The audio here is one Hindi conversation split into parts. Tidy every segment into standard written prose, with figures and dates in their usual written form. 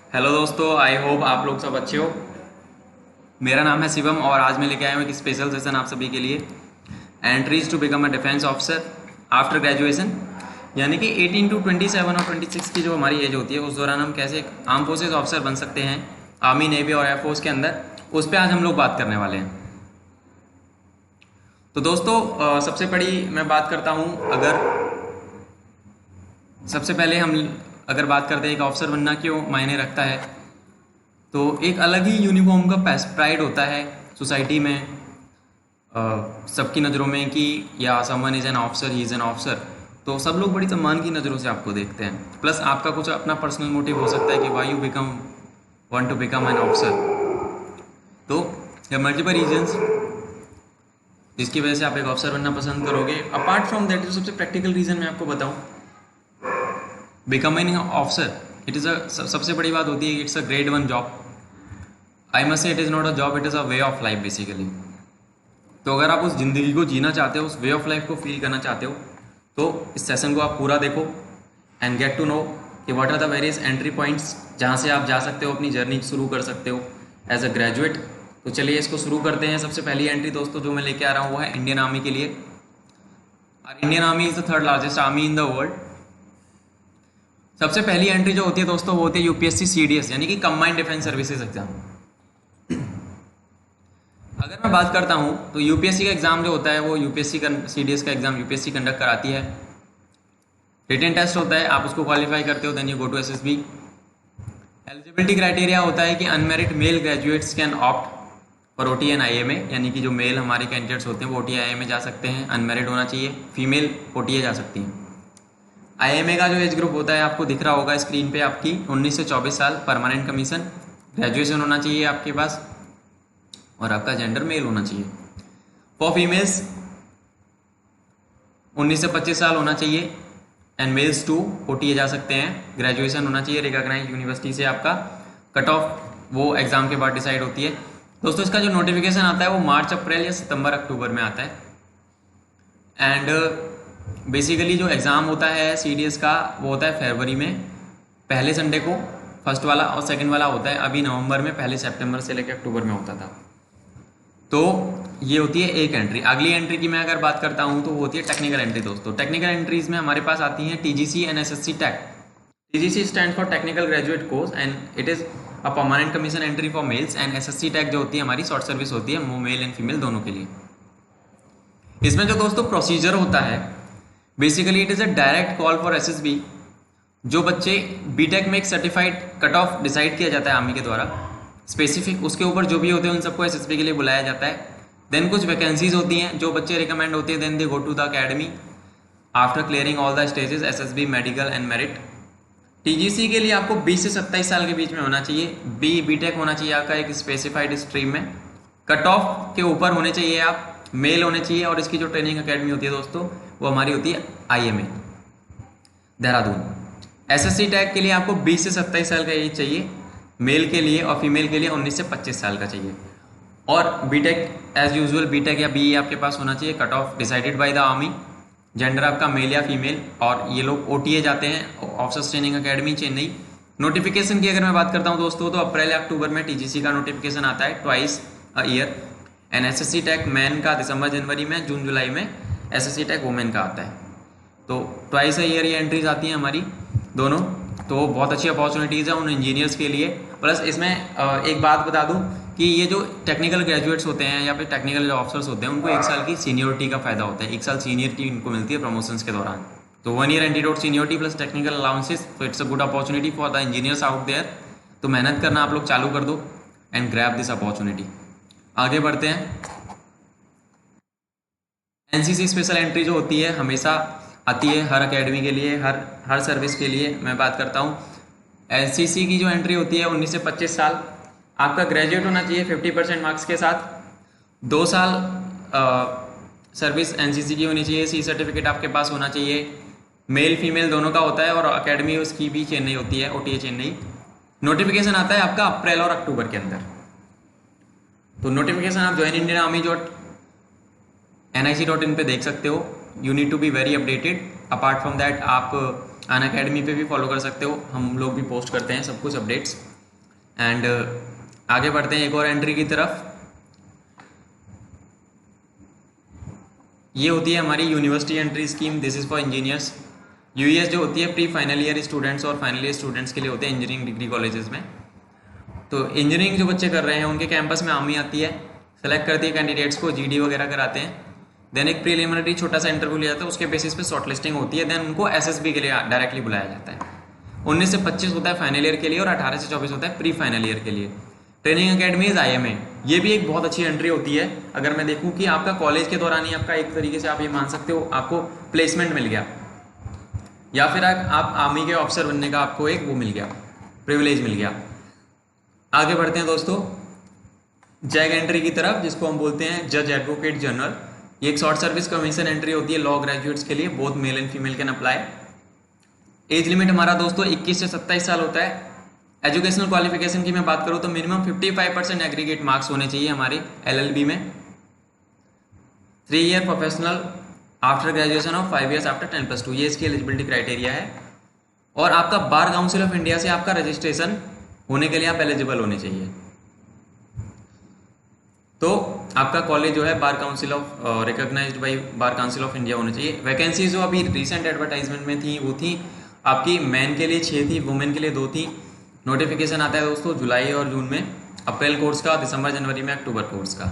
हेलो दोस्तों, आई होप आप लोग सब अच्छे हो। मेरा नाम है शिवम और आज मैं लेके आया हूँ एक स्पेशल सेशन आप सभी के लिए। Entries to become a defence officer after graduation, यानी कि 18 टू 27 और 26 की जो हमारी एज होती है उस दौरान हम कैसे आर्म फोर्सेज ऑफिसर बन सकते हैं आर्मी, नेवी और एयरफोर्स के अंदर, उस पर आज हम लोग बात करने वाले हैं। तो दोस्तों, सबसे बड़ी मैं बात करता हूँ, अगर सबसे पहले हम अगर बात करते हैं एक ऑफिसर बनना क्यों मायने रखता है, तो एक अलग ही यूनिफॉर्म का प्राइड होता है सोसाइटी में, सबकी नज़रों में कि या someone is an officer, he is an officer. तो सब लोग बड़ी सम्मान की नज़रों से आपको देखते हैं। प्लस आपका कुछ अपना पर्सनल मोटिव हो सकता है कि why you become want to become an officer. तो या मल्टीपल रीजन्स जिसकी वजह से आप एक ऑफिसर बनना पसंद करोगे। अपार्ट फ्रॉम दैट जो सबसे प्रैक्टिकल रीज़न मैं आपको बताऊँ, बिकमिंग ऑफिसर इट इज़ अ सबसे बड़ी बात होती है, it's a grade 1 job. I must say it is not a job, it is a way of life basically. तो अगर आप उस ज़िंदगी को जीना चाहते हो, उस वे ऑफ लाइफ को फील करना चाहते हो, तो इस सेशन को आप पूरा देखो एंड गेट टू नो कि what are the various entry points जहाँ से आप जा सकते हो, अपनी जर्नी शुरू कर सकते हो एज अ ग्रेजुएट। तो चलिए इसको शुरू करते हैं। सबसे पहली एंट्री दोस्तों जो मैं लेके आ रहा हूँ वो है इंडियन आर्मी के लिए। और Indian army is the third largest army in the world. सबसे पहली एंट्री जो होती है दोस्तों वो होती है यूपीएससी सीडीएस, यानी कि कंबाइंड डिफेंस सर्विसेज एग्जाम। अगर मैं बात करता हूँ तो यूपीएससी का एग्जाम जो होता है वो यूपीएससी का सीडीएस का एग्जाम यूपीएससी कंडक्ट कराती है। रिटन टेस्ट होता है, आप उसको क्वालिफाई करते हो, then you go to SSB. Eligibility criteria होता है कि unmarried male graduates can opt for OT and IMA, यानी कि जो मेल हमारे कैंडिडेट्स होते हैं वो ओटी आईएमए जा सकते हैं, अनमेरिड होना चाहिए। फीमेल ओटीए जा सकती हैं। आईएमए का जो एज ग्रुप होता है आपको दिख रहा होगा स्क्रीन पे, आपकी 19 से 24 साल, परमानेंट कमीशन, ग्रेजुएशन होना चाहिए आपके पास और आपका जेंडर मेल होना चाहिए। फॉर फीमेल्स 19 से 25 साल होना चाहिए एंड मेल्स टू ओटीए जा सकते हैं। ग्रेजुएशन होना चाहिए रिकॉग्नाइज यूनिवर्सिटी से। आपका कट ऑफ वो एग्जाम के बाद डिसाइड होती है। दोस्तों इसका जो नोटिफिकेशन आता है वो मार्च अप्रैल या सितंबर अक्टूबर में आता है। एंड बेसिकली जो एग्ज़ाम होता है सीडीएस का वो होता है फरवरी में, पहले संडे को फर्स्ट वाला, और सेकंड वाला होता है अभी नवंबर में, पहले सितंबर से लेकर अक्टूबर में होता था। तो ये होती है एक एंट्री। अगली एंट्री की मैं अगर बात करता हूँ तो वो होती है टेक्निकल एंट्री। दोस्तों टेक्निकल एंट्रीज में हमारे पास आती हैं TGC and SSC tech. TGC stand for technical graduate course and it is a permanent commission entry for males. And SSC tech जो होती है हमारी शॉर्ट सर्विस होती है, वो मेल एंड फीमेल दोनों के लिए। इसमें जो दोस्तों प्रोसीजर होता है, basically it is a direct call for SSB. जो बच्चे बीटेक में एक सर्टिफाइड कट ऑफ डिसाइड किया जाता है आर्मी के द्वारा, स्पेसिफिक उसके ऊपर जो भी होते हैं उन सबको एसएसबी के लिए बुलाया जाता है। देन कुछ वैकेंसीज होती हैं जो बच्चे रिकमेंड होते हैं, then they go to the academy after clearing all the stages, SSB, medical and merit. TGC के लिए आपको 20 से 27 साल के बीच में होना चाहिए। बीटेक होना चाहिए आपका एक स्पेसिफाइड स्ट्रीम में। कट ऑफ के ऊपर होने चाहिए आप, मेल होने चाहिए। और इसकी जो ट्रेनिंग अकेडमी होती है दोस्तों वो हमारी होती है आईएमए देहरादून। एसएससी टैग के लिए आपको 20 से 27 साल का एज चाहिए मेल के लिए, और फीमेल के लिए 19 से 25 साल का चाहिए। और बीटेक एज यूजुअल बीटेक या बीई आपके पास होना चाहिए। Cut off decided by the army, gender आपका मेल या फीमेल। और ये लोग ओटीए जाते हैं, officers training academy Chennai. Notification की अगर मैं बात करता हूँ दोस्तों तो अप्रैल या अक्टूबर में टीजीसी का नोटिफिकेशन आता है, twice a year. And SSC tag man का दिसंबर जनवरी में, जून जुलाई में एसएससी टैग वुमेन का आता है। तो ट्वाइस अ ईयर ये एंट्रीज आती हैं हमारी दोनों। तो बहुत अच्छी अपॉर्चुनिटीज़ है उन इंजीनियर्स के लिए। प्लस इसमें एक बात बता दूं कि ये जो टेक्निकल ग्रेजुएट्स होते हैं या फिर टेक्निकल जो ऑफिसर्स होते हैं उनको 1 साल की सीनियोरिटी का फायदा होता है। 1 साल सीनियरिटी इनको मिलती है प्रमोशंस के दौरान। तो 1 year antedate seniority plus technical allowances, तो it's a good opportunity for the engineers out there. तो मेहनत करना आप लोग चालू कर दो एंड ग्रैब दिस अपॉर्चुनिटी। आगे बढ़ते हैं। एनसीसी स्पेशल एंट्री जो होती है हमेशा आती है हर अकेडमी के लिए, हर सर्विस के लिए मैं बात करता हूँ। एनसीसी की जो एंट्री होती है 19 से 25 साल, आपका ग्रेजुएट होना चाहिए 50% मार्क्स के साथ। 2 साल सर्विस एनसीसी की होनी चाहिए। सी सर्टिफिकेट आपके पास होना चाहिए। मेल फीमेल दोनों का होता है और अकेडमी उसकी भी चेन्नई होती है, ओटीए चेन्नई। नोटिफिकेशन आता है आपका अप्रैल और अक्टूबर के अंदर। तो नोटिफिकेशन आप ज्वाइन इंडियन आर्मी nic.in पे देख सकते हो। You need to be very updated. Apart from that आप अन अकेडमी पे भी फॉलो कर सकते हो, हम लोग भी पोस्ट करते हैं सब कुछ अपडेट्स। एंड आगे बढ़ते हैं एक और एंट्री की तरफ। ये होती है हमारी university entry scheme, this is for engineers. UES जो होती है प्री फाइनल ईयर स्टूडेंट्स और फाइनल ईयर स्टूडेंट्स के लिए होते हैं इंजीनियरिंग डिग्री कॉलेजेस में। तो इंजीनियरिंग जो बच्चे कर रहे हैं उनके कैंपस में आर्मी आती है, सेलेक्ट करती है कैंडिडेट्स को, जीडी वगैरह कराते हैं, देन एक प्रीलिमिनरी छोटा सा इंटरव्यू लिया जाता है, उसके बेसिस पे शॉर्ट लिस्टिंग होती है, देन उनको एसएसबी के लिए डायरेक्टली बुलाया जाता है। 19 से 25 होता है फाइनल ईयर के लिए और 18 से 24 होता है प्री फाइनल ईयर के लिए। ट्रेनिंग अकेडमी इज आईएमए, ये भी एक बहुत अच्छी एंट्री होती है। अगर मैं देखूं कि आपका कॉलेज के दौरान ही आपका एक तरीके से आप ये मान सकते हो आपको प्लेसमेंट मिल गया, या फिर आप आर्मी के ऑफिसर बनने का आपको एक वो मिल गया, प्रिविलेज मिल गया। आगे बढ़ते हैं दोस्तों जैग एंट्री की तरफ, जिसको हम बोलते हैं जज एडवोकेट जनरल। ये एक शॉर्ट सर्विस कमीशन एंट्री होती है लॉ ग्रेजुएट्स के लिए, both male and female can apply. Age limit हमारा दोस्तों 21 से 27 साल होता है। एजुकेशनल क्वालिफिकेशन की मैं बात करूं तो मिनिमम 55% एग्रीगेट मार्क्स होने चाहिए हमारे एलएलबी में। 3 ईयर प्रोफेशनल आफ्टर ग्रेजुएशन और 5 ईयर्स आफ्टर 10+2, ये इसकी एलिजिबिलिटी क्राइटेरिया है। और आपका बार काउंसिल ऑफ इंडिया से आपका रजिस्ट्रेशन होने के लिए आप एलिजिबल होने चाहिए। तो आपका कॉलेज जो है Bar Council of recognised by Bar Council of India होना चाहिए। वैकेंसीज जो अभी रिसेंट एडवर्टाइजमेंट में थी वो थी आपकी मैन के लिए 6 थी, वुमेन के लिए 2 थी। नोटिफिकेशन आता है दोस्तों जुलाई और जून में, अप्रैल कोर्स का, दिसंबर जनवरी में अक्टूबर कोर्स का।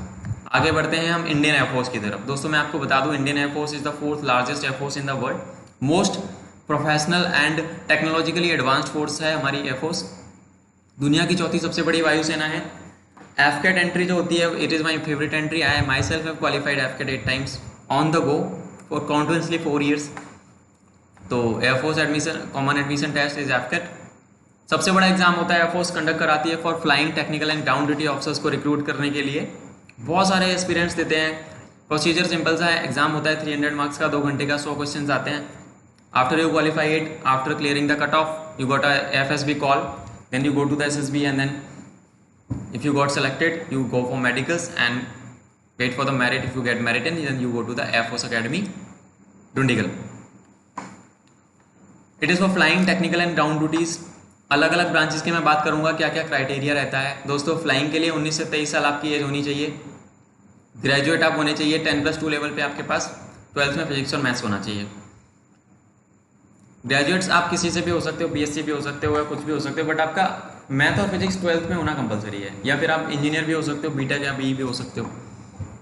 आगे बढ़ते हैं हम इंडियन एयरफोर्स की तरफ। दोस्तों मैं आपको बता दूं Indian air force is the 4th largest air force in the world, most professional and technologically advanced force है हमारी एयरफोर्स। दुनिया की 4थी सबसे बड़ी वायुसेना है। एफकेट एंट्री जो होती है it is my favourite entry. I myself have qualified AFCAT 8 times on the go for continuously 4 years. तो air force admission common admission test is AFCAT. सबसे बड़ा एग्जाम होता है एयरफोर्स कंडक्ट कराती है for flying technical and ground duty officers को रिक्रूट करने के लिए। बहुत सारे एक्सपीरियंस देते हैं। प्रोसीजर सिंपल सा है, एग्जाम होता है 300 मार्क्स का, 2 घंटे का, 100 क्वेश्चन आते हैं। After you qualify it, after clearing the cut off, you got a FSB call, then you go to the SSB and then if you got selected you go for medicals and wait for the merit. If you get merit and then you go to the Air Force Academy Dundigal. It is for flying technical and ground duties. अलग अलग ब्रांचेस की मैं बात करूंगा क्या क्या क्राइटेरिया रहता है। दोस्तों फ्लाइंग के लिए 19 से 23 साल आपकी एज होनी चाहिए। ग्रेजुएट आप होने चाहिए, 10+2 लेवल पे आपके पास 12th में फिजिक्स और मैथ्स होना चाहिए। ग्रेजुएट्स आप किसी से भी हो सकते हो, बीएससी भी हो सकते हो या कुछ भी हो सकते हो, बट आपका मैथ और फिजिक्स 12th में होना कंपलसरी है। या फिर आप इंजीनियर भी हो सकते हो, बीटेक या बीई भी हो सकते हो।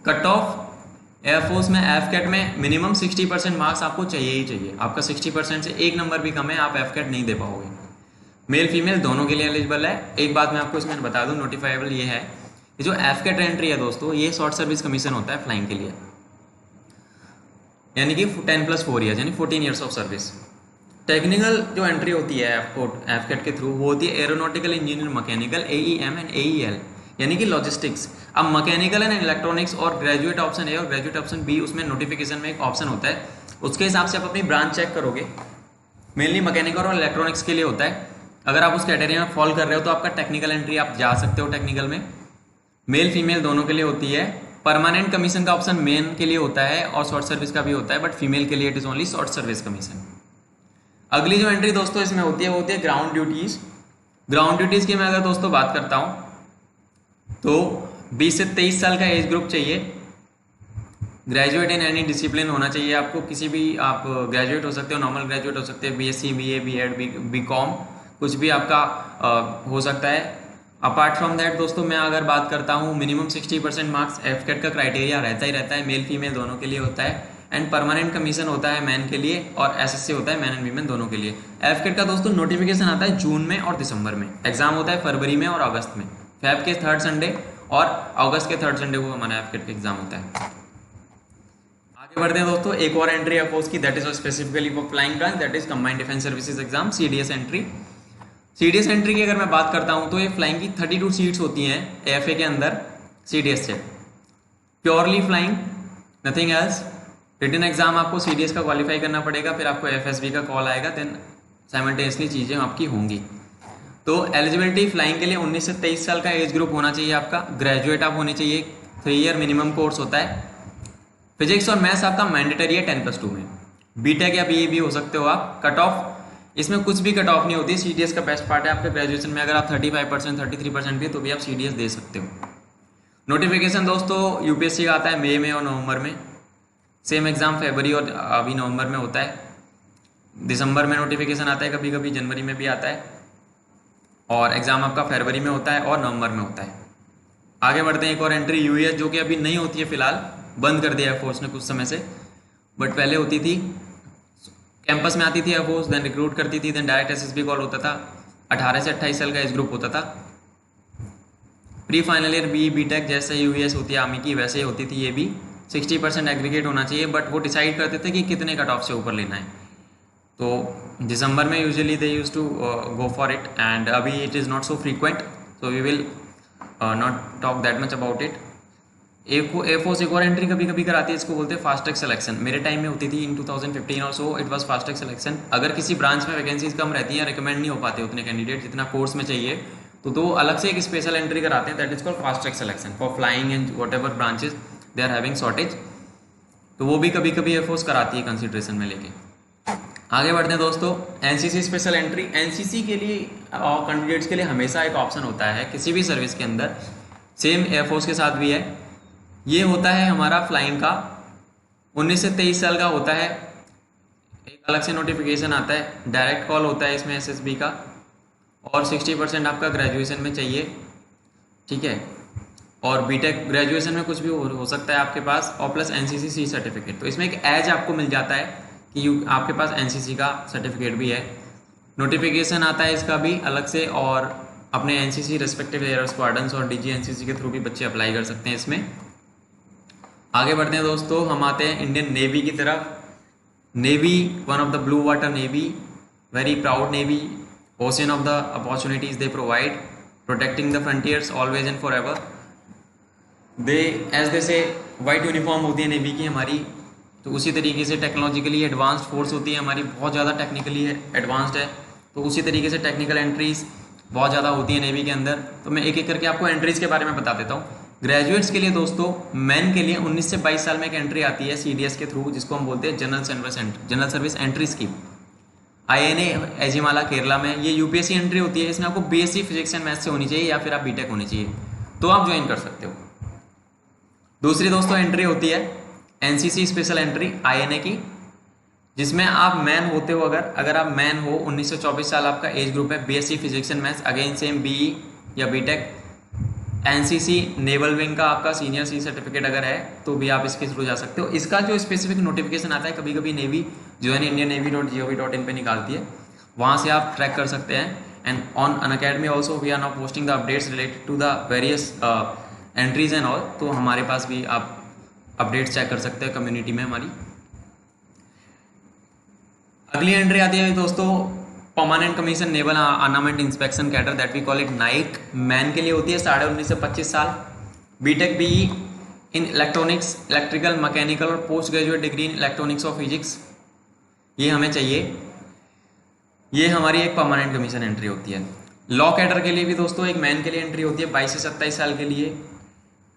कट ऑफ एयरफोर्स में एफकेट में मिनिमम 60% मार्क्स आपको चाहिए ही चाहिए। आपका 60% से 1 नंबर भी कम है, आप एफकेट नहीं दे पाओगे। मेल फीमेल दोनों के लिए एलिजिबल है। एक बात मैं आपको इसमें बता दूं, नोटिफाइबल ये है कि जो एफकेट एंट्री है दोस्तों ये शॉर्ट सर्विस कमीशन होता है फ्लाइंग के लिए, यानी कि 10+4 ईयर्स यानी 14 ईयर्स ऑफ सर्विस। टेक्निकल जो एंट्री होती है एफकेट के थ्रू वो होती है aeronautical engineer mechanical AEM and AEL, यानी कि लॉजिस्टिक्स। अब मैकेनिकल एंड इलेक्ट्रॉनिक्स और ग्रेजुएट ऑप्शन ए और ग्रेजुएट ऑप्शन बी, उसमें नोटिफिकेशन में एक ऑप्शन होता है, उसके हिसाब से आप अपनी ब्रांच चेक करोगे। मेनली मैकेनिकल और इलेक्ट्रॉनिक्स के लिए होता है। अगर आप उस कैटेगरी में फॉल कर रहे हो तो आपका टेक्निकल एंट्री आप जा सकते हो टेक्निकल में। मेल फीमेल दोनों के लिए होती है। परमानेंट कमीशन का ऑप्शन मेन के लिए होता है और शॉर्ट सर्विस का भी होता है, बट फीमेल के लिए it is only short service commission. अगली जो एंट्री दोस्तों इसमें होती है वो होती है ग्राउंड ड्यूटीज। ग्राउंड ड्यूटीज की मैं अगर दोस्तों बात करता हूं तो 20 से 23 साल का एज ग्रुप चाहिए। ग्रेजुएट इन एनी डिसिप्लिन होना चाहिए आपको। किसी भी आप ग्रेजुएट हो सकते हो, नॉर्मल ग्रेजुएट हो सकते हैं, बीएससी बीए बीएड बीकॉम कुछ भी आपका हो सकता है। अपार्ट फ्रॉम दैट दोस्तों मैं अगर बात करता हूँ मिनिमम 60% मार्क्स एफकेट का क्राइटेरिया रहता ही रहता है, मेल फीमेल दोनों के लिए होता है। एंड परमानेंट कमीशन होता है मैन के लिए और एसएससी होता है मैन एंड वीमेन दोनों के लिए। एफकेट का दोस्तों नोटिफिकेशन आता है जून में और दिसंबर में। एग्जाम होता है फरवरी में और अगस्त में। फेब के 3rd संडे और अगस्त के 3rd संडे को हमारा एफकेट का एग्जाम होता है। आगे बढ़ते हैं दोस्तों, एक और एंट्री एयरफोर्स की that is specifically for flying branch, that is combined defence services exam, CDS entry. CDS entry की अगर मैं बात करता हूं तो ये फ्लाइंग की 32 सीट्स होती हैं एएफए के अंदर सीडीएस से। Purely flying, nothing else. Written exam आपको सीडीएस का क्वालिफाई करना पड़ेगा, फिर आपको एफएसबी का कॉल आएगा, देन साइमल्टेनियसली चीज़ें आपकी होंगी। तो एलिजिबिलिटी फ्लाइंग के लिए 19 से 23 साल का एज ग्रुप होना चाहिए आपका। ग्रेजुएट आप होने चाहिए, 3 ईयर मिनिमम कोर्स होता है। फिजिक्स और मैथ्स आपका मैंडेटरी है 10+2 में। बीटेक या बीई भी हो सकते हो आप। कट ऑफ इसमें कुछ भी कट ऑफ नहीं होती। CDS का बेस्ट पार्ट है आपके ग्रेजुएशन में अगर आप 35% 33% भी तो भी आप CDS दे सकते हो। नोटिफिकेशन दोस्तों यूपीएससी का आता है मई में और नवंबर में। सेम एग्जाम फरवरी और अभी नवंबर में होता है। दिसंबर में नोटिफिकेशन आता है, कभी कभी जनवरी में भी आता है, और एग्जाम आपका फरवरी में होता है और नवंबर में होता है। आगे बढ़ते हैं, एक और एंट्री यूएस जो कि अभी नहीं होती है फिलहाल, बंद कर दिया एयरफोर्स ने कुछ समय से, बट पहले होती थी। कैंपस में आती थी एयरफोर्स, देन रिक्रूट करती थी, देन डायरेक्ट एसएसबी कॉल होता था। 18 से 28 साल का एज ग्रुप होता था। Pre final year B tech जैसे यूएस होती है आर्मी की वैसे ही होती थी ये भी। 60% एग्रीगेट होना चाहिए, बट वो डिसाइड करते थे कि कितने कट ऑफ से ऊपर लेना है। तो दिसंबर में usually they use to go for it, and अभी it is not so frequent, so we will not talk that much about it. Air force एक और एंट्री कभी कभी कराती है, इसको बोलते हैं फास्ट ट्रैक सिलेक्शन। मेरे टाइम में होती थी इन 2015 और so, it was fast track selection. अगर किसी ब्रांच में वैकेंसीज कम रहती हैं, रिकमेंड नहीं हो पाते उतने कैंडिडेट जितना कोर्स में चाहिए, तो दो अलग से एक स्पेशल एंट्री कराते हैं, that is called fast track selection for flying and whatever branches they are having shortage. तो वो भी कभी कभी एयरफोर्स कराती है कंसिडरेशन में लेके। आगे बढ़ते हैं दोस्तों, एनसीसी स्पेशल एंट्री। एनसीसी के लिए कैंडिडेट्स के लिए हमेशा एक ऑप्शन होता है किसी भी सर्विस के अंदर, सेम एयरफोर्स के साथ भी है। ये होता है हमारा फ्लाइंग का, 19 से 23 साल का होता है। एक अलग से नोटिफिकेशन आता है, डायरेक्ट कॉल होता है इसमें एसएसबी का, और 60% आपका ग्रेजुएशन में चाहिए, ठीक है। और बीटेक ग्रेजुएशन में कुछ भी हो सकता है आपके पास, और प्लस एनसीसी सी सर्टिफिकेट। तो इसमें एक एज आपको मिल जाता है कि आपके पास एनसीसी का सर्टिफिकेट भी है। नोटिफिकेशन आता है इसका भी अलग से, और अपने एनसीसी रेस्पेक्टिव एयर स्क्वाड्रंस और डीजी एनसीसी के थ्रू भी बच्चे अप्लाई कर सकते हैं इसमें। आगे बढ़ते हैं दोस्तों, हम आते हैं इंडियन नेवी की तरफ। Navy, one of the blue water navy, very proud navy, ocean of the opportunities they provide, protecting the frontiers always and forever. They as they say white uniform होती है नेवी की हमारी, तो उसी तरीके से टेक्नोलॉजिकली एडवांस्ड फोर्स होती है हमारी, बहुत ज़्यादा टेक्निकली एडवांस्ड है। तो उसी तरीके से टेक्निकल एंट्रीज बहुत ज़्यादा होती है नेवी के अंदर। तो मैं एक एक करके आपको एंट्रीज के बारे में बता देता हूँ। ग्रेजुएट्स के लिए दोस्तों, मैन के लिए 19 से 22 साल में एक एंट्री आती है सीडीएस के थ्रू, जिसको हम बोलते हैं general service entry scheme. INA Ezhimala Kerala में ये यूपीएससी एंट्री होती है। इसमें आपको बीएससी फिजिक्स एंड मैथ्स से होनी चाहिए, या फिर आप बीटेक होनी चाहिए, तो आप ज्वाइन कर सकते हो। दूसरी दोस्तों एंट्री होती है एनसीसी स्पेशल एंट्री आईएनए की, जिसमें आप मैन होते हो, अगर आप मैन हो, 19 से 24 साल आपका एज ग्रुप है, BSc physics and maths, again same BE या बीटेक। एनसीसी नेवल विंग का आपका सीनियर सी सर्टिफिकेट अगर है तो भी आप इसके थ्रू जा सकते हो। इसका जो स्पेसिफिक नोटिफिकेशन आता है कभी कभी नेवी joinindiannavy.gov.in पे निकालती है, वहाँ से आप ट्रैक कर सकते हैं। And on Unacademy also we are now posting the updates related to the various entries and all, तो हमारे पास भी आप अपडेट्स चेक कर सकते हैं कम्युनिटी में हमारी। अगली एंट्री आती है दोस्तों permanent commission naval armament inspection cadre, that we call it NAIC. Man के लिए होती है 19.5 से 25 साल। BTech BE in electronics, electrical, mechanical और post graduate degree in electronics और फिजिक्स, ये हमें चाहिए। ये हमारी एक परमानेंट कमीशन एंट्री होती है। लॉ कैडर के लिए भी दोस्तों एक मैन के लिए एंट्री होती है 22 से 27 साल के लिए।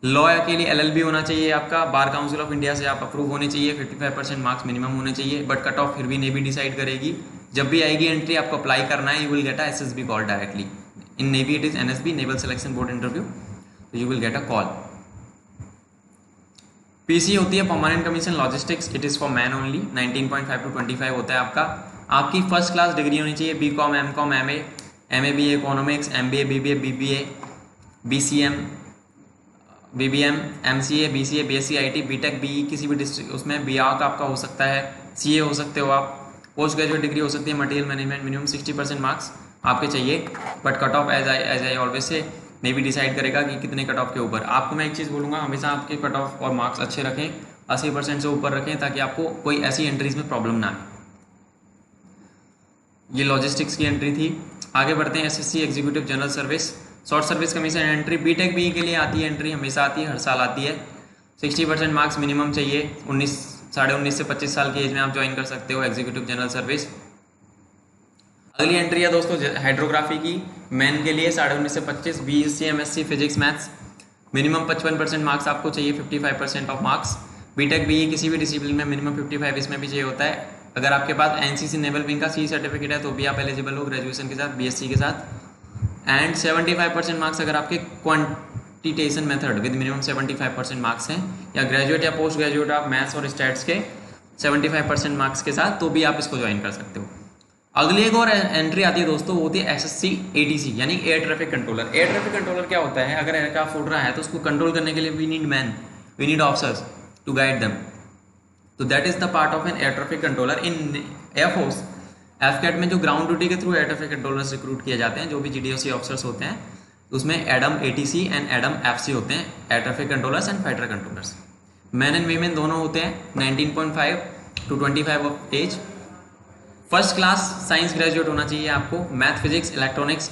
लॉ के लिए एलएलबी होना चाहिए आपका, बार काउंसिल ऑफ इंडिया से आप अप्रूव होने चाहिए, 55% मार्क्स मिनिमम होने चाहिए, बट कट ऑफ फिर भी नेवी डिसाइड करेगी। जब भी आएगी एंट्री आपको अप्लाई करना है, you will get a SSB call directly. In navy it is NSB, naval selection board interview, तो you will get a call. PC होती है permanent commission logistics, it is for man only, 19.5 to 25 होता है आपका। आपकी फर्स्ट क्लास डिग्री होनी चाहिए, BCom, MCom, MA BA economics, MBA, BBA, BBA, BCM, BBM, MCA, BCA, BSc IT, BTech, BE, किसी भी डिस्ट्रिक्ट उसमें बीआर का आपका हो सकता है, सीए हो सकते हो आप, पोस्ट ग्रेजुएट डिग्री हो सकती है, मटेरियल मैनेजमेंट, मिनिमम 60% मार्क्स आपके चाहिए, but cut off as I always say navy decide करेगा कि कितने कट ऑफ के ऊपर। आपको मैं एक चीज़ बोलूँगा, हमेशा आपके कट ऑफ और मार्क्स अच्छे रखें, 80% से ऊपर रखें, ताकि आपको कोई ऐसी एंट्रीज में प्रॉब्लम ना आए। ये लॉजिस्टिक्स की एंट्री थी। आगे बढ़ते हैं SSC executive general service, short service commission entry. BTech BE के लिए आती है एंट्री, हमेशा आती है, हर साल आती है। 60% मार्क्स मिनिमम चाहिए, 19 से 25 साल की एज में आप ज्वाइन कर सकते हो एग्जीक्यूटिव जनरल सर्विस। अगली एंट्री है दोस्तों हाइड्रोग्राफी की, मैन के लिए 19.5 से 25, BSc, MSc, physics, maths, minimum 55% marks आपको चाहिए, 55% ऑफ मार्क्स। बीटेक बीई किसी भी डिसिप्लिन में मिनिमम 55 इसमें भी चाहिए होता है। अगर आपके पास एनसीसी नेवल विंग का सी सर्टिफिकेट है तो भी आप एलिजिबल हो ग्रेजुएशन के साथ, बीएससी के साथ। एंड 75% मार्क्स अगर आपके quantitation method with minimum 75% marks हैं, या ग्रेजुएट या पोस्ट ग्रेजुएट आप मैथ्स और स्टैट्स के 75% मार्क्स के साथ, तो भी आप इसको ज्वाइन कर सकते हो। अगली एक और एंट्री आती है दोस्तों, वो होती है एसएससी एटीसी यानी air traffic controller. Air traffic controller क्या होता है, अगर एयरक्राफ्ट उड़ रहा है तो उसको कंट्रोल करने के लिए we need officers to guide them, तो that is the part of an air traffic controller in air force. AFCAT में जो ग्राउंड ड्यूटी के through air traffic controllers recruit किए जाते हैं, जो भी जीडीओसी ऑफिसर्स होते हैं, उसमें adm ATC and adm FC होते हैं, air traffic controllers and fighter controllers. Man and women दोनों होते हैं, 19.5 to 25 of age. First class science graduate होना चाहिए आपको, मैथ फिजिक्स इलेक्ट्रॉनिक्स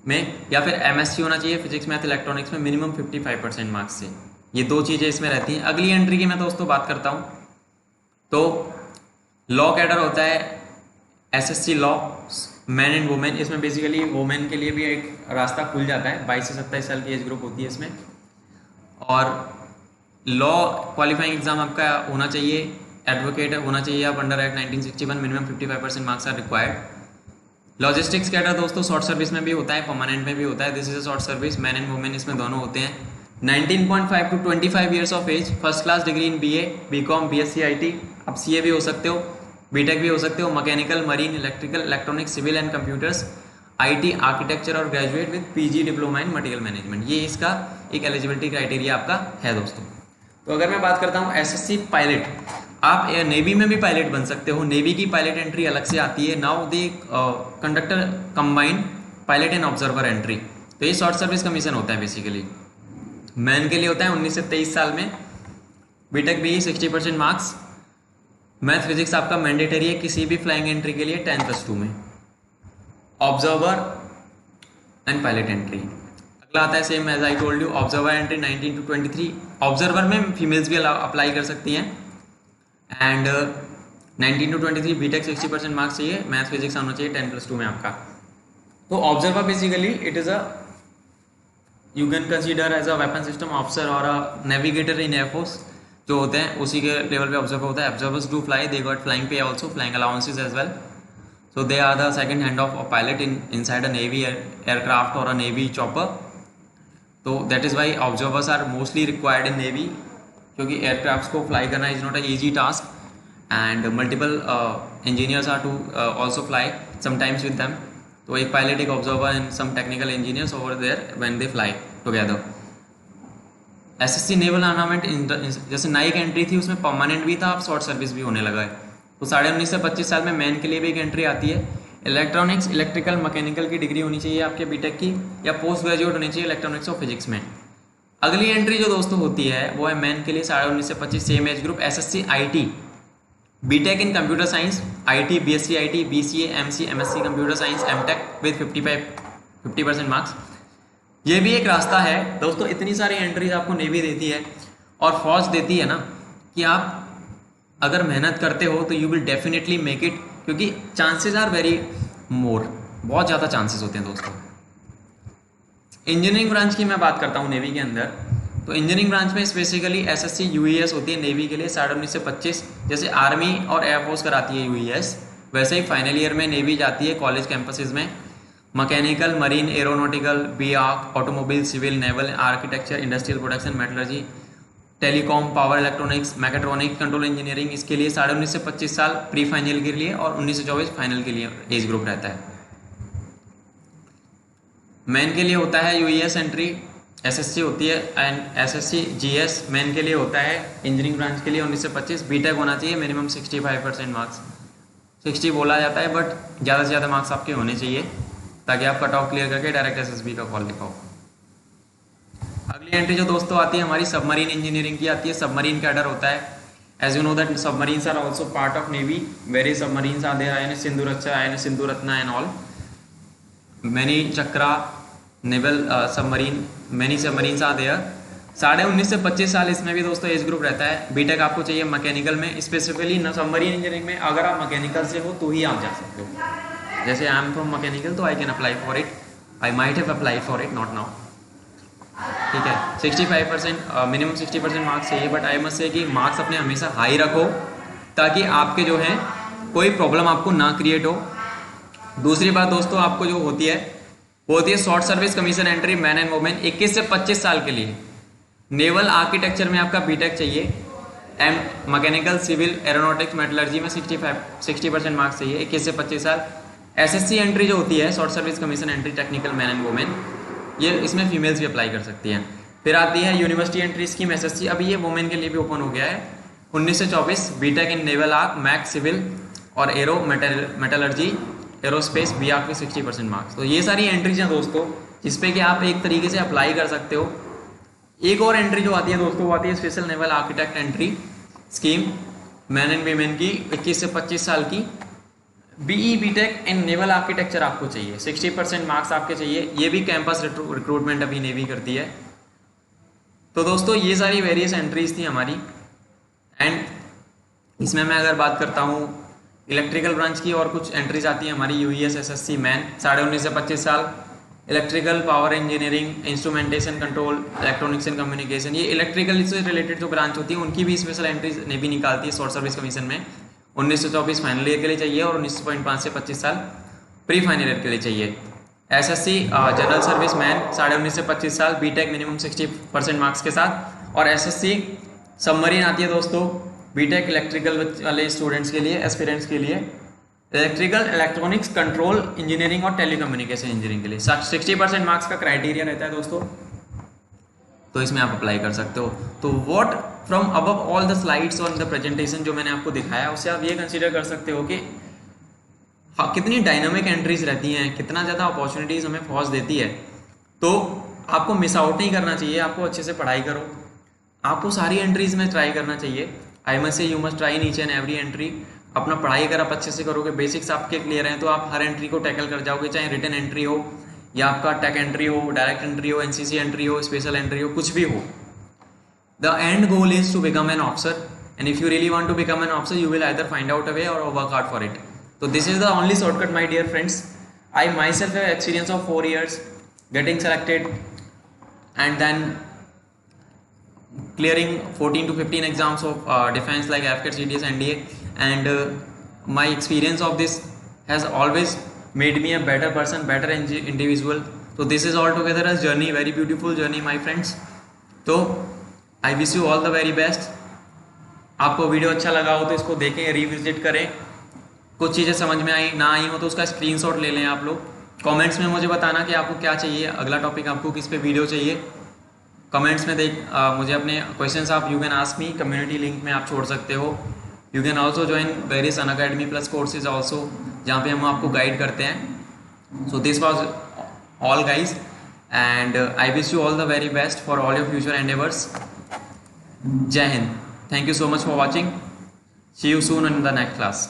में, या फिर एमएससी होना चाहिए फिजिक्स मैथ इलेक्ट्रॉनिक्स में मिनिमम 55% मार्क्स से। ये दो चीज़ें इसमें रहती हैं। अगली एंट्री की मैं दोस्तों बात करता हूँ, तो लॉ कैडर होता है SSC law man and women. इसमें बेसिकली वुमेन के लिए भी एक रास्ता खुल जाता है, 22 से 27 साल की एज ग्रुप होती है इसमें। और लॉ क्वालिफाइंग एग्जाम आपका होना चाहिए, एडवोकेट होना चाहिए आप under act 1961, minimum 55% marks are required. Logistics cadre दोस्तों शॉर्ट सर्विस में भी होता है, परमानेंट में भी होता है, this is a short service. Man and women इसमें दोनों होते हैं। 19.5 to 25 years of age, first class degree in BA, BCom, BSc IT, आप सीए भी हो सकते हो, बीटेक भी हो सकते हो, mechanical, marine, electrical, electronics, civil and computers, IT, architecture और graduate with PG diploma in material management. ये इसका एक एलिजिबिलिटी क्राइटेरिया आपका है दोस्तों। तो अगर मैं बात करता हूँ एसएससी पायलट, आप नेवी में भी पायलट बन सकते हो। नेवी की पायलट एंट्री अलग से आती है। Now they conductor combined pilot and observer entry, तो ये शॉर्ट सर्विस कमीशन होता है बेसिकली। मैन के लिए होता है 19 से 23 साल में, बीटेक भी 60% मार्क्स। मैथ फिजिक्स आपका मैंडेटरी है किसी भी फ्लाइंग एंट्री के लिए 10+2 में। ऑब्जर्वर एंड पायलट एंट्री अगला आता है, same age I told you, observer entry 19 to 23। Observer में फीमेल्स भी अप्लाई कर सकती हैं। एंड 19 to 23 बीटेक 60% मार्क्स चाहिए, मैथ फिजिक्स आना चाहिए 10+2 में आपका। तो observer basically it is a, you can consider as a weapon system officer और अ नेविगेटर इन एयरफोर्स जो होते हैं, उसी के लेवल पे ऑब्जर्वर होता है। Observers do fly, they got flying pay also, flying allowances as well, so they are the second hand of a pilot inside a navy aircraft or a navy chopper. तो that is why observers are mostly required in navy, क्योंकि एयरक्राफ्ट को फ्लाई करना is not a easy task and multiple engineers are to also fly sometimes with them. तो एक पायलट, एक observer and some technical engineers over there when they fly together. SSC naval armament, जैसे नाइक एंट्री थी उसमें परमानेंट भी था, अब शॉर्ट सर्विस भी होने लगा है। तो 19.5 से 25 साल में मैन के लिए भी एक एंट्री आती है। इलेक्ट्रॉनिक्स, इलेक्ट्रिकल, मैकेनिकल की डिग्री होनी चाहिए आपके बीटेक की, या पोस्ट ग्रेजुएट होनी चाहिए इलेक्ट्रॉनिक्स और फिजिक्स में। अगली एंट्री जो दोस्तों होती है वो है मैन के लिए 19.5 से 25 same age group, SSC IT, BTech in computer science, IT, BSc IT, BCA, MC, MSc computer science, MTech with 50% marks. ये भी एक रास्ता है दोस्तों। इतनी सारी एंट्रीज आपको नेवी देती है और फौज देती है ना, कि आप अगर मेहनत करते हो तो you will definitely make it, क्योंकि चांसेस आर वेरी मोर, बहुत ज़्यादा चांसेस होते हैं दोस्तों। इंजीनियरिंग ब्रांच की मैं बात करता हूँ नेवी के अंदर, तो इंजीनियरिंग ब्रांच में स्पेसिफिकली एसएससी यूईएस होती है नेवी के लिए 19.5 से 25। जैसे आर्मी और एयरफोर्स कराती है यूईएस, वैसे ही फाइनल ईयर में नेवी जाती है कॉलेज कैंपसेस में। Mechanical, marine, aeronautical, BArch, automobile, civil, naval, architecture, industrial production, metallurgy, telecom, power electronics, mechatronic, control engineering, इसके लिए 19.5 से 25 साल प्री फाइनल के लिए, और 19 से 24 फाइनल के लिए एज ग्रुप रहता है। मैन के लिए होता है यूईएस एंट्री, एसएससी होती है, एंड एसएससी जीएस मैन के लिए होता है इंजीनियरिंग ब्रांच के लिए 19 से 25। बीटेक होना चाहिए मिनिमम 65% मार्क्स, 60 बोला जाता है बट ज़्यादा से ज़्यादा मार्क्स आपके होने चाहिए, ताकि आप कट ऑफ क्लियर करके डायरेक्ट एसएसबी का कॉल लिखाओ। अगली एंट्री जो दोस्तों आती है हमारी सबमरीन इंजीनियरिंग की आती है। सबमरीन कैडर होता है, as you know that submarines are also part of navy, very submarines are there, INS Sindhuraksha, INS Sindhuratna and all, many Chakra naval submarine, many submarines are there. 19.5 से 25 साल इसमें भी दोस्तों एज ग्रुप रहता है। बीटेक आपको चाहिए मैकेनिकल में, स्पेसिफिकली सबमरीन इंजीनियरिंग में अगर आप मैकेनिकल से हो तो ही आप जा सकते हो। जैसे आई एम फ्रॉम मैकेनिकल तो I can apply for it, I might have applied for it, not now, ठीक है। 65% मिनिमम 60% मार्क्स चाहिए, बट आई मस्ट से कि मार्क्स अपने हमेशा हाई रखो, ताकि आपके जो हैं कोई प्रॉब्लम आपको ना क्रिएट हो। दूसरी बात दोस्तों आपको जो होती है वो होती है short service commission entry man and women 21 से 25 साल के लिए। नेवल आर्किटेक्चर में आपका बीटेक चाहिए and mechanical civil aeronautics metallurgy में 60% मार्क्स चाहिए 21 से 25 साल। एसएससी एंट्री जो होती है short service commission entry technical man and women, ये इसमें फीमेल्स भी अप्लाई कर सकती हैं। फिर आती है यूनिवर्सिटी एंट्री स्कीम एसएससी, अभी ये वुमेन के लिए भी ओपन हो गया है 19 से 24। BTech in naval arch mech civil और aero metallurgy aerospace B arch में 60% मार्क्स। तो ये सारी एंट्रीज हैं दोस्तों जिसपे कि आप एक तरीके से अप्लाई कर सकते हो। एक और एंट्री जो आती है दोस्तों वो आती है special naval architect entry scheme man and women की 21 से 25 साल की। BE BTech in naval architecture आपको चाहिए 60% मार्क्स आपके चाहिए। ये भी कैंपस रिक्रूटमेंट अभी नेवी करती है। तो दोस्तों ये सारी वेरियस एंट्रीज थी हमारी। एंड इसमें मैं अगर बात करता हूँ इलेक्ट्रिकल ब्रांच की और कुछ एंट्रीज आती है हमारी यूईएस एसएससी मैन 19.5 से 25 साल। Electrical power engineering instrumentation control electronics and communication, ये इलेक्ट्रिकल से रिलेटेड जो ब्रांच होती है उनकी भी स्पेशल एंट्रीज नेवी निकालती है शॉर्ट सर्विस कमीशन में। 19 से 24 फाइनल ईयर के लिए चाहिए और 19.5 से 25 साल प्री फाइनल ईयर के लिए चाहिए। एसएससी जनरल सर्विस मैन 19.5 से 25 साल बीटेक मिनिमम 60% मार्क्स के साथ। और एसएससी सबमरीन आती है दोस्तों बीटेक इलेक्ट्रिकल वाले स्टूडेंट्स के लिए एस्पिरेंट्स के लिए इलेक्ट्रिकल इलेक्ट्रॉनिक्स कंट्रोल इंजीनियरिंग और टेलीकम्युनिकेशन इंजीनियरिंग के लिए 60% मार्क्स का क्राइटेरिया रहता है दोस्तों। तो इसमें आप अप्लाई कर सकते हो। तो what from above all the slides on the presentation जो मैंने आपको दिखाया उससे आप ये कंसीडर कर सकते हो कि हाँ कितनी डायनामिक एंट्रीज रहती हैं, कितना ज़्यादा अपॉर्चुनिटीज़ हमें फॉर्स देती है। तो आपको मिस आउट नहीं करना चाहिए, आपको अच्छे से पढ़ाई करो, आपको सारी एंट्रीज में ट्राई करना चाहिए। I must say you must try each and every entry. अपना पढ़ाई अगर आप अच्छे से करोगे, बेसिक्स आपके क्लियर हैं, तो आप हर एंट्री को टैकल कर जाओगे, चाहे रिटन एंट्री हो या आपका टेक एंट्री हो, डायरेक्ट एंट्री हो, एनसीसी एंट्री हो, स्पेशल एंट्री हो, कुछ भी हो। The end goal is to become an officer and if you really want to become an officer you will either find out a way और work hard for it. So this is the only shortcut, my dear friends. I myself have experience of 4 years getting selected and then clearing 14 to 15 exams of defense like AFCAT, CDS, NDA, and my experience of this has always made me a better person, better individual. So this is altogether a journey, very beautiful journey, my friends. So I wish you all the very best. आपको वीडियो अच्छा लगा हो तो इसको देखें, रिविजिट करें। कुछ चीज़ें समझ में आई ना आई हो तो उसका स्क्रीनशॉट ले लें आप लोग। कमेंट्स में मुझे बताना कि आपको क्या चाहिए, अगला टॉपिक आपको किस पे वीडियो चाहिए। कमेंट्स में मुझे अपने क्वेश्चंस आप you can ask me, community link में आप छोड़ सकते हो। You can also join various Unacademy plus courses also, जहाँ पे हम आपको गाइड करते हैं। So this was all guys and I wish you all the very best for all your future endeavours. जय हिंद। Thank you so much for watching. See you soon in the next class.